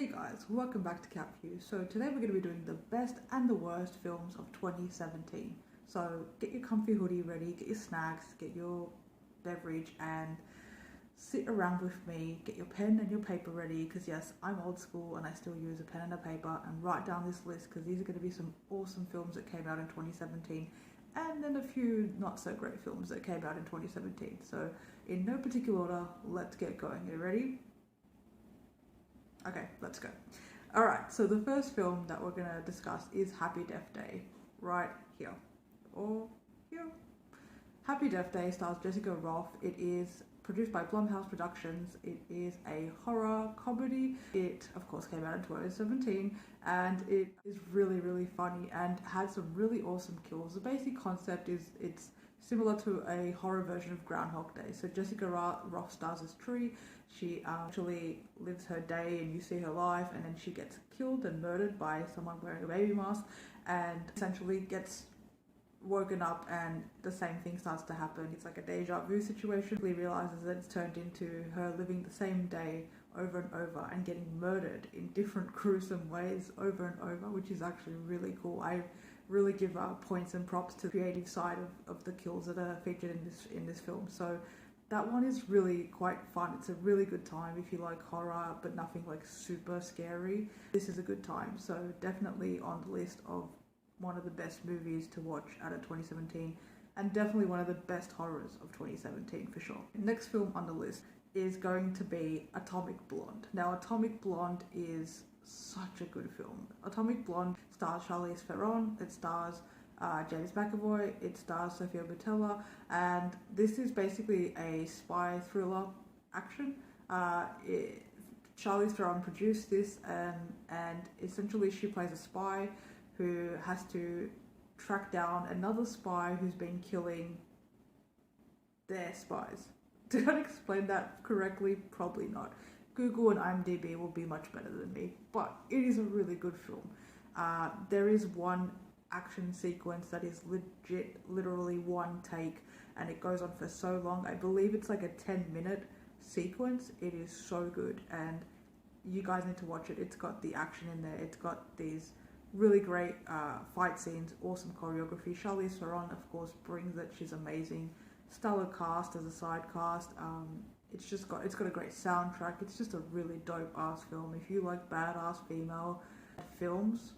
Hey guys, welcome back to CapView. So today we're going to be doing the best and the worst films of 2017. So get your comfy hoodie ready, get your snacks, get your beverage and sit around with me, get your pen and your paper ready because yes, I'm old school and I still use a pen and a paper and write down this list because these are going to be some awesome films that came out in 2017 and then a few not so great films that came out in 2017. So in no particular order, let's get going. Are you ready? Okay, let's go. Alright, so the first film that we're going to discuss is Happy Death Day, right here, or here. Happy Death Day stars Jessica Rothe. It is produced by Blumhouse Productions. It is a horror comedy. It, of course, came out in 2017, and it is really, really funny and had some really awesome kills. The basic concept is it's similar to a horror version of Groundhog Day. So Jessica Rothe stars as Tree. She actually lives her day and you see her life, and then she gets killed and murdered by someone wearing a baby mask and essentially gets woken up and the same thing starts to happen. It's like a deja vu situation. She realizes that it's turned into her living the same day over and over and getting murdered in different gruesome ways over and over, which is actually really cool. I really give points and props to the creative side of the kills that are featured in this film. So that one is really quite fun. It's a really good time if you like horror but nothing like super scary. This is a good time, so definitely on the list of one of the best movies to watch out of 2017 and definitely one of the best horrors of 2017 for sure. Next film on the list is going to be Atomic Blonde. Now Atomic Blonde is such a good film. Atomic Blonde stars Charlize Theron, it stars James McAvoy, it stars Sofia Boutella, and this is basically a spy thriller action. Charlize Theron produced this and essentially she plays a spy who has to track down another spy who's been killing their spies. Did I explain that correctly? Probably not. Google and IMDb will be much better than me, but it is a really good film. There is one action sequence that is legit, literally one take, and it goes on for so long. I believe it's like a 10-minute sequence. It is so good, and you guys need to watch it. It's got the action in there. It's got these really great fight scenes, awesome choreography. Charlize Theron, of course, brings it. She's amazing. Stellar cast as a side cast. It's got a great soundtrack. It's just a really dope ass film. If you like badass female films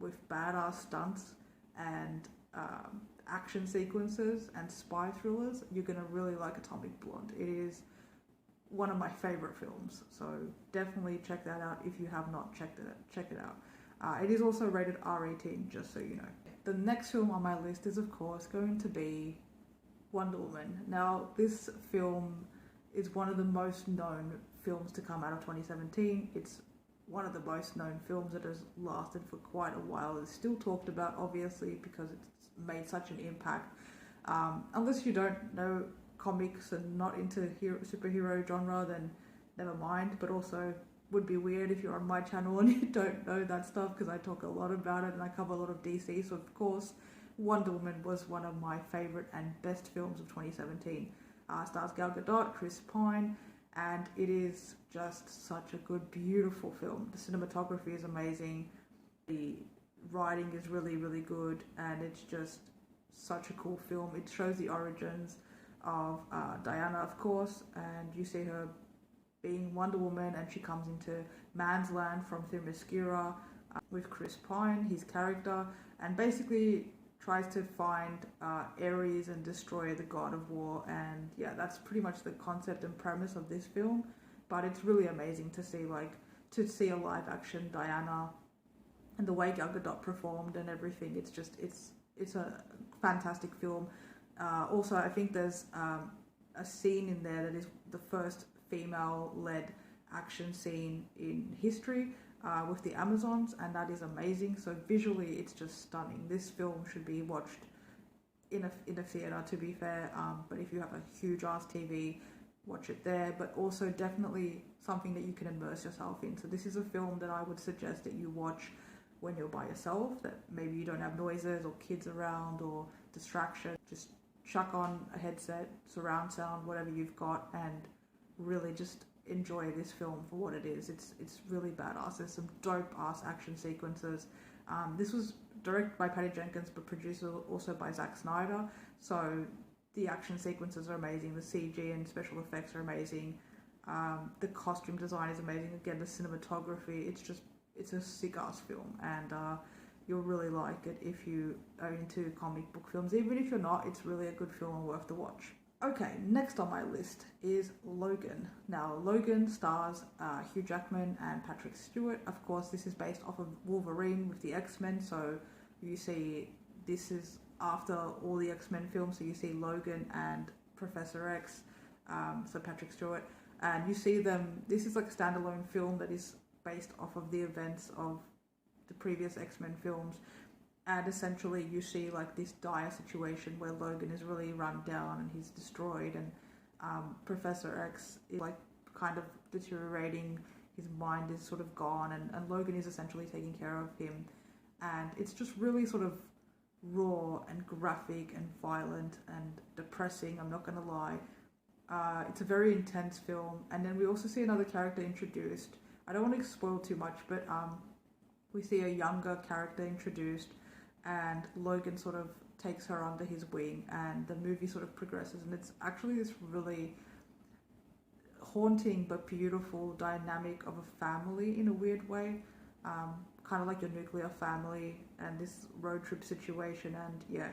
with badass stunts and action sequences and spy thrillers, you're gonna really like Atomic Blonde. It is one of my favorite films, so definitely check that out if you have not check it out. It is also rated R18, just so you know. The next film on my list is of course going to be Wonder Woman. Now this film is one of the most known films to come out of 2017. It's one of the most known films that has lasted for quite a while. It's still talked about, obviously, because it's made such an impact. Unless you don't know comics and not into superhero genre, then never mind. But also would be weird if you're on my channel and you don't know that stuff, because I talk a lot about it and I cover a lot of DC. So of course, Wonder Woman was one of my favorite and best films of 2017. Stars Gal Gadot, Chris Pine, and it is just such a good, beautiful film. The cinematography is amazing, the writing is really, really good, and it's just such a cool film. It shows the origins of Diana, of course, and you see her being Wonder Woman, and she comes into Man's Land from Themyscira with Chris Pine, his character, and basically tries to find Ares and destroy the god of war. And yeah, that's pretty much the concept and premise of this film. But it's really amazing to see a live action Diana and the way Gal Gadot performed and everything. It's a fantastic film. Also, I think there's a scene in there that is the first female-led action scene in history with the Amazons, and that is amazing. So visually it's just stunning. This film should be watched in a theatre, to be fair, but if you have a huge ass TV, watch it there. But also definitely something that you can immerse yourself in. So this is a film that I would suggest that you watch when you're by yourself, that maybe you don't have noises or kids around or distraction. Just chuck on a headset, surround sound, whatever you've got, and really just enjoy this film for what it is. It's really badass. There's some dope ass action sequences. This was directed by Patty Jenkins, but produced also by Zack Snyder. So the action sequences are amazing. The CG and special effects are amazing. The costume design is amazing. Again, the cinematography. It's a sick ass film, and you'll really like it if you are into comic book films. Even if you're not, it's really a good film and worth the watch. Okay, next on my list is Logan. Now, Logan stars Hugh Jackman and Patrick Stewart. Of course, this is based off of Wolverine with the X-Men, so you see this is after all the X-Men films, so you see Logan and Professor X, so Patrick Stewart, and you see them, this is like a standalone film that is based off of the events of the previous X-Men films. And essentially you see like this dire situation where Logan is really run down and he's destroyed, and Professor X is like kind of deteriorating, his mind is sort of gone, and Logan is essentially taking care of him. And it's just really sort of raw and graphic and violent and depressing, I'm not gonna lie. It's a very intense film. And then we also see another character introduced. I don't want to spoil too much, but we see a younger character introduced, and Logan sort of takes her under his wing, and the movie sort of progresses, and it's actually this really haunting but beautiful dynamic of a family in a weird way, kind of like your nuclear family and this road trip situation. And yeah,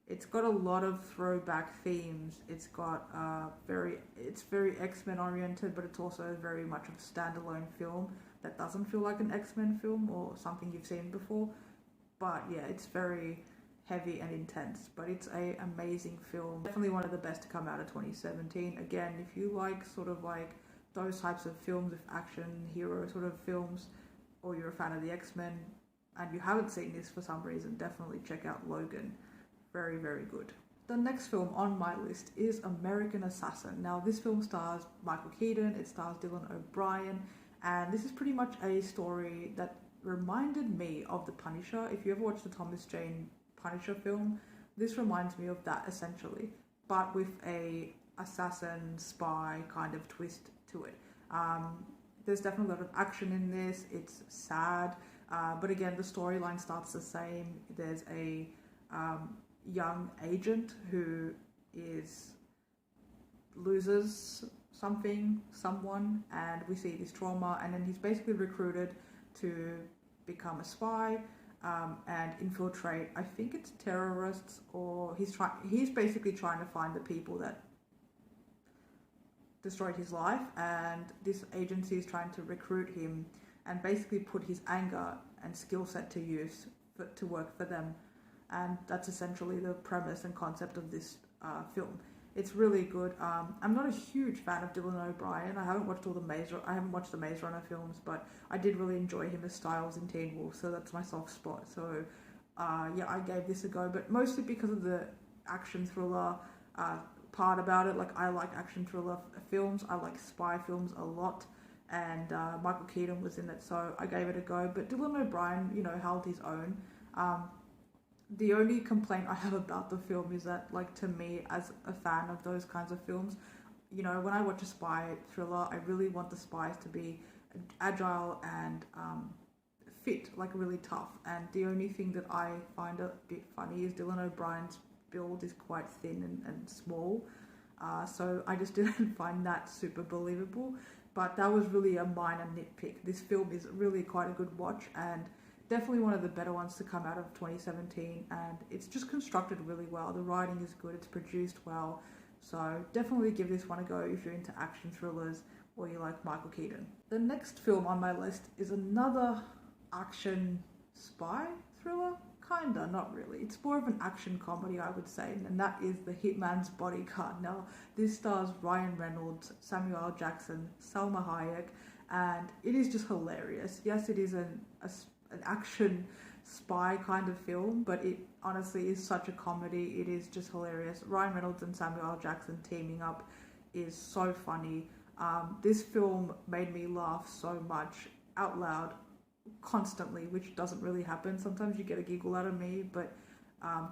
it's got a lot of throwback themes. It's got it's very X-Men oriented, but it's also very much of a standalone film that doesn't feel like an X-Men film or something you've seen before. But yeah, it's very heavy and intense, but it's a amazing film. Definitely one of the best to come out of 2017. Again, if you like sort of like those types of films with action hero sort of films, or you're a fan of the X-Men and you haven't seen this for some reason, definitely check out Logan. Very, very good. The next film on my list is American Assassin. Now, this film stars Michael Keaton, it stars Dylan O'Brien, and this is pretty much a story that reminded me of The Punisher. If you ever watched the Thomas Jane Punisher film, this reminds me of that essentially, but with a assassin spy kind of twist to it. There's definitely a lot of action in this. It's sad, but again, the storyline starts the same. There's a young agent who loses someone, and we see this trauma, and then he's basically recruited to become a spy and infiltrate, I think it's terrorists, or he's basically trying to find the people that destroyed his life, and this agency is trying to recruit him and basically put his anger and skill set to use to work for them. And that's essentially the premise and concept of this film. It's really good. I'm not a huge fan of Dylan O'Brien. I haven't watched the Maze Runner films, but I did really enjoy him as Styles in Teen Wolf, so that's my soft spot. So yeah, I gave this a go, but mostly because of the action thriller part about it. Like, I like action thriller films. I like spy films a lot, and Michael Keaton was in it, so I gave it a go. But Dylan O'Brien, held his own. The only complaint I have about the film is that, like, to me, as a fan of those kinds of films, when I watch a spy thriller, I really want the spies to be agile and fit, like really tough. And the only thing that I find a bit funny is Dylan O'Brien's build is quite thin and small. So I just didn't find that super believable. But that was really a minor nitpick. This film is really quite a good watch, and definitely one of the better ones to come out of 2017, and it's just constructed really well. The writing is good, it's produced well, so definitely give this one a go if you're into action thrillers or you like Michael Keaton. The next film on my list is another action spy thriller, kinda, not really. It's more of an action comedy, I would say, and that is The Hitman's Bodyguard. Now, this stars Ryan Reynolds, Samuel L. Jackson, Salma Hayek, and it is just hilarious. Yes, it is an action spy kind of film, but it honestly is such a comedy. It is just hilarious. Ryan Reynolds and Samuel L. Jackson teaming up is so funny. This film made me laugh so much out loud constantly, which doesn't really happen. Sometimes you get a giggle out of me, but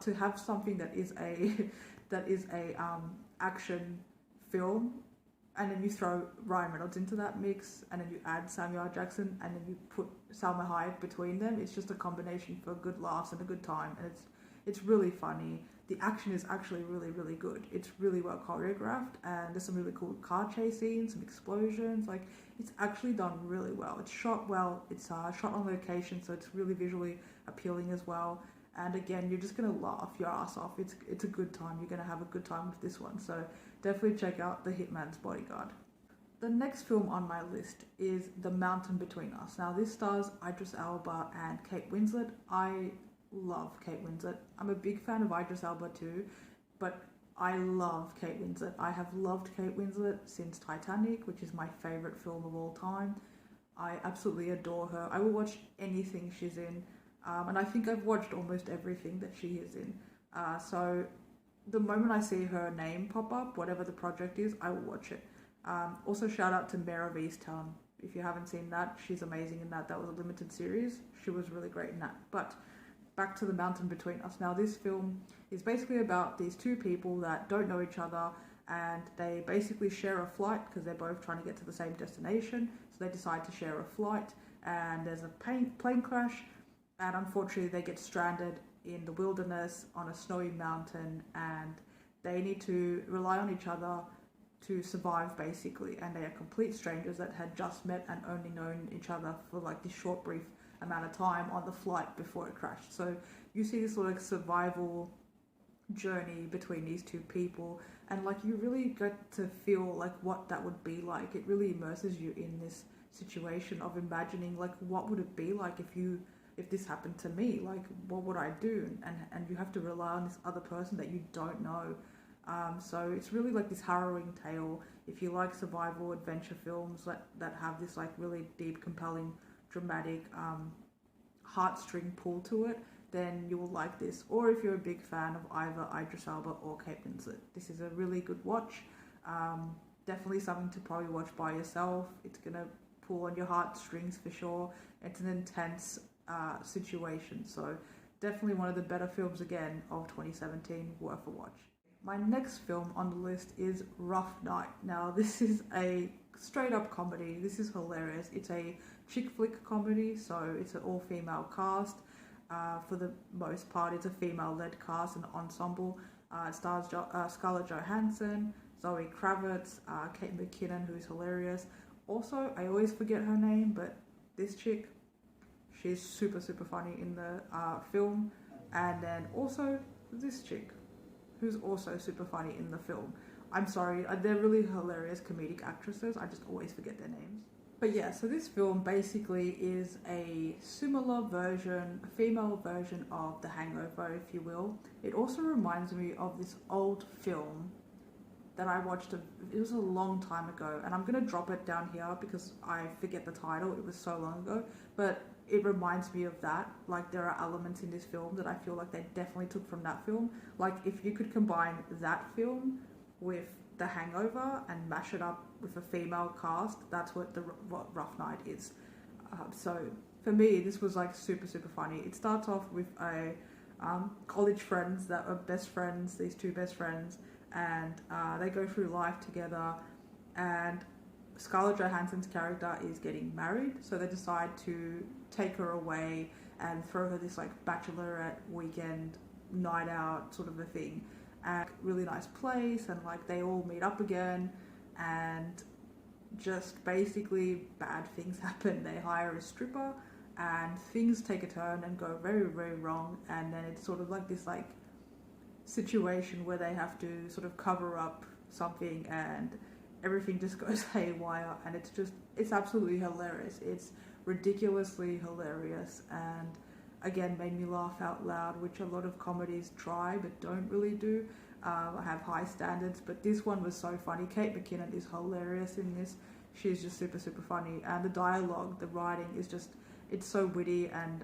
to have something that is a action film and then you throw Ryan Reynolds into that mix, and then you add Samuel L. Jackson, and then you put Salma Hayek between them. It's just a combination for good laughs and a good time, and it's really funny. The action is actually really, really good. It's really well choreographed, and there's some really cool car chase scenes, some explosions. Like, it's actually done really well. It's shot well. It's shot on location, so it's really visually appealing as well. And again, you're just gonna laugh your ass off. It's a good time. You're gonna have a good time with this one. So definitely check out The Hitman's Bodyguard. The next film on my list is The Mountain Between Us. Now, this stars Idris Elba and Kate Winslet. I love Kate Winslet. I'm a big fan of Idris Elba too, but I love Kate Winslet. I have loved Kate Winslet since Titanic, which is my favorite film of all time. I absolutely adore her. I will watch anything she's in, and I think I've watched almost everything that she is in. So the moment I see her name pop up, whatever the project is, I will watch it. Also, shout out to Mare of Easttown. If you haven't seen that, she's amazing in that. That was a limited series. She was really great in that. But back to The Mountain Between Us. Now, this film is basically about these two people that don't know each other, and they basically share a flight because they're both trying to get to the same destination. So they decide to share a flight, and there's a plane crash, and unfortunately they get stranded in the wilderness on a snowy mountain, and they need to rely on each other to survive basically. And they are complete strangers that had just met and only known each other for like this short brief amount of time on the flight before it crashed. So you see this sort of survival journey between these two people, and like you really get to feel like what that would be like. It really immerses you in this situation of imagining like what would it be like if this happened to me, like what would I do, and you have to rely on this other person that you don't know. So it's really like this harrowing tale. If you like survival adventure films that have this like really deep, compelling, dramatic heartstring pull to it, then you will like this. Or if you're a big fan of either Idris Elba or Kate Winslet, this is a really good watch. Definitely something to probably watch by yourself. It's gonna pull on your heartstrings for sure. It's an intense situation, so definitely one of the better films again of 2017, worth a watch. My next film on the list is Rough Night. Now, this is a straight up comedy. This is hilarious. It's a chick flick comedy, so it's an all female cast. For the most part, it's a female led cast and ensemble. It stars Scarlett Johansson, Zoe Kravitz, Kate McKinnon, who's hilarious. Also, I always forget her name, but this chick, she's super funny in the film. And then also this chick, who's also super funny in the film. I'm sorry, they're really hilarious comedic actresses. I just always forget their names. But yeah, so this film basically is a similar version, a female version of The Hangover, if you will. It also reminds me of this old film that I watched, it was a long time ago, and I'm going to drop it down here because I forget the title, it was so long ago, but it reminds me of that. Like, there are elements in this film that I feel like they definitely took from that film. Like, if you could combine that film with The Hangover and mash it up with a female cast, that's what Rough Night is. So for me, this was like super funny. It starts off with a college friends that are best friends, these two best friends, and they go through life together, and Scarlett Johansson's character is getting married, so they decide to take her away and throw her this like bachelorette weekend night out sort of a thing. And really nice place, and like they all meet up again, and just basically bad things happen. They hire a stripper and things take a turn and go very wrong, and then it's sort of like this like situation where they have to sort of cover up something, and everything just goes haywire, and it's absolutely hilarious. It's ridiculously hilarious, and again made me laugh out loud, which a lot of comedies try but don't really do. I have high standards, but this one was so funny. Kate McKinnon is hilarious in this. She's just super funny, and the dialogue, the writing is just, it's so witty and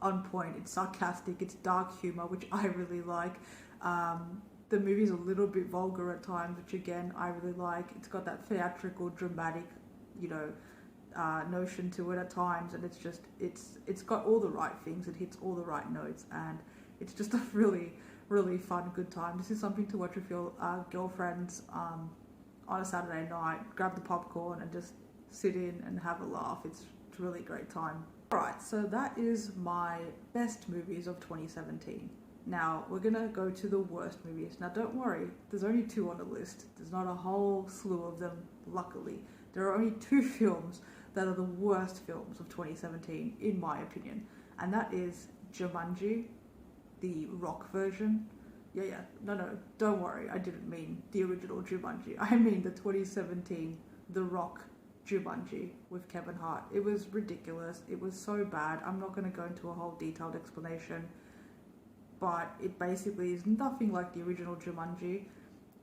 on point. It's sarcastic, it's dark humor, which I really like. The movie's a little bit vulgar at times, which again I really like. It's got that theatrical, dramatic, notion to it at times, and it's got all the right things. It hits all the right notes, and it's just a really fun, good time. This is something to watch with your girlfriends on a Saturday night, grab the popcorn and just sit in and have a laugh. It's a really great time. Alright, so that is my best movies of 2017. Now, we're gonna go to the worst movies. Now, don't worry, there's only 2 on the list. There's not a whole slew of them, luckily. There are only 2 films that are the worst films of 2017, in my opinion. And that is Jumanji, the rock version. No, don't worry, I didn't mean the original Jumanji. I mean the 2017 The Rock Jumanji with Kevin Hart. It was ridiculous. It was so bad. I'm not going to go into a whole detailed explanation, but it basically is nothing like the original Jumanji.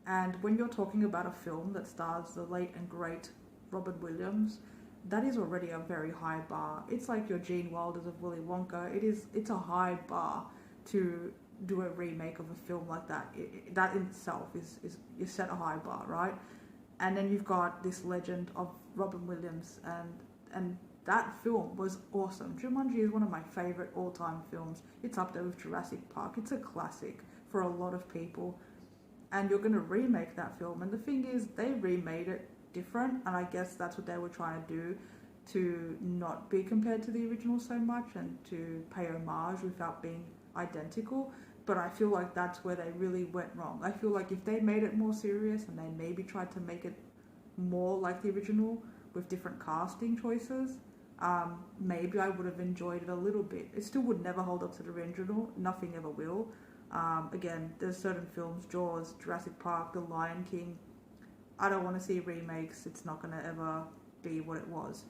And when you're talking about a film that stars the late and great Robin Williams, that is already a very high bar. It's like your Gene Wilders of Willy Wonka. It's a high bar to do a remake of a film like that. That in itself is you set a high bar, right? And then you've got this legend of Robin Williams, and that film was awesome. Jumanji is one of my favorite all-time films. It's up there with Jurassic Park. It's a classic for a lot of people. And you're going to remake that film. And the thing is, they remade it different, and I guess that's what they were trying to do, to not be compared to the original so much and to pay homage without being identical. But I feel like that's where they really went wrong. I feel like if they made it more serious and they maybe tried to make it more like the original with different casting choices, maybe I would have enjoyed it a little bit. It still would never hold up to the original. Nothing ever will. Again, there's certain films, Jaws, Jurassic Park, The Lion King, I don't want to see remakes. It's not going to ever be what it was.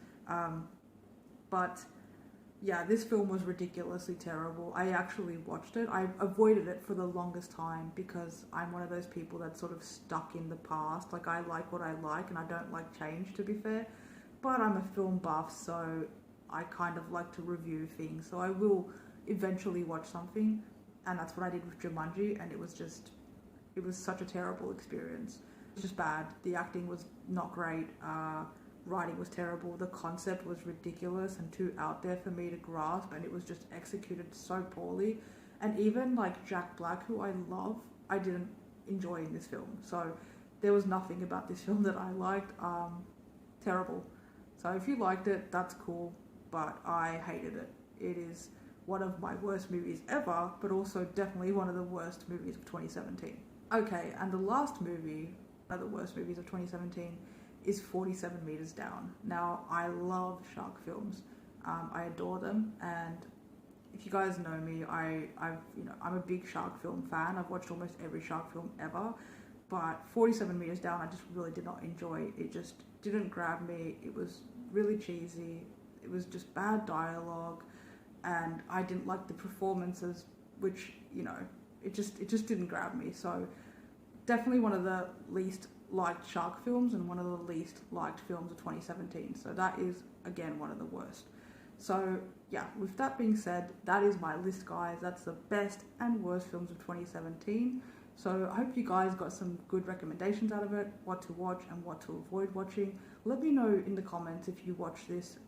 But yeah, this film was ridiculously terrible. I actually watched it. I avoided it for the longest time because I'm one of those people that's sort of stuck in the past. Like, I like what I like and I don't like change, to be fair. But I'm a film buff, so I kind of like to review things. So I will eventually watch something. And that's what I did with Jumanji, and it was such a terrible experience. It was just bad. The acting was not great. Writing was terrible. The concept was ridiculous and too out there for me to grasp, and it was just executed so poorly. And even like Jack Black, who I love, I didn't enjoy in this film. So there was nothing about this film that I liked. Terrible. So if you liked it, that's cool, but I hated it. It is one of my worst movies ever, but also definitely one of the worst movies of 2017. Okay, and the last movie, one of the worst movies of 2017, is 47 Meters Down. Now, I love shark films. I adore them, and if you guys know me, I'm a big shark film fan. I've watched almost every shark film ever, but 47 Meters Down, I just really did not enjoy. It just didn't grab me. It was really cheesy. It was just bad dialogue, and I didn't like the performances, which, it just didn't grab me. So definitely one of the least liked shark films and one of the least liked films of 2017. So that is, again, one of the worst. So yeah, with that being said, that is my list, guys. That's the best and worst films of 2017. So I hope you guys got some good recommendations out of it, what to watch and what to avoid watching. Let me know in the comments if you watch this,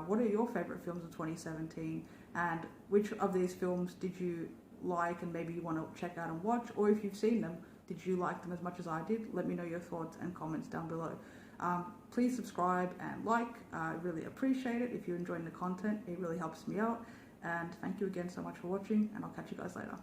what are your favorite films of 2017, and which of these films did you like and maybe you want to check out and watch, or if you've seen them, did you like them as much as I did? Let me know your thoughts and comments down below. Please subscribe and like. I really appreciate it. If you're enjoying the content, it really helps me out. And thank you again so much for watching, and I'll catch you guys later.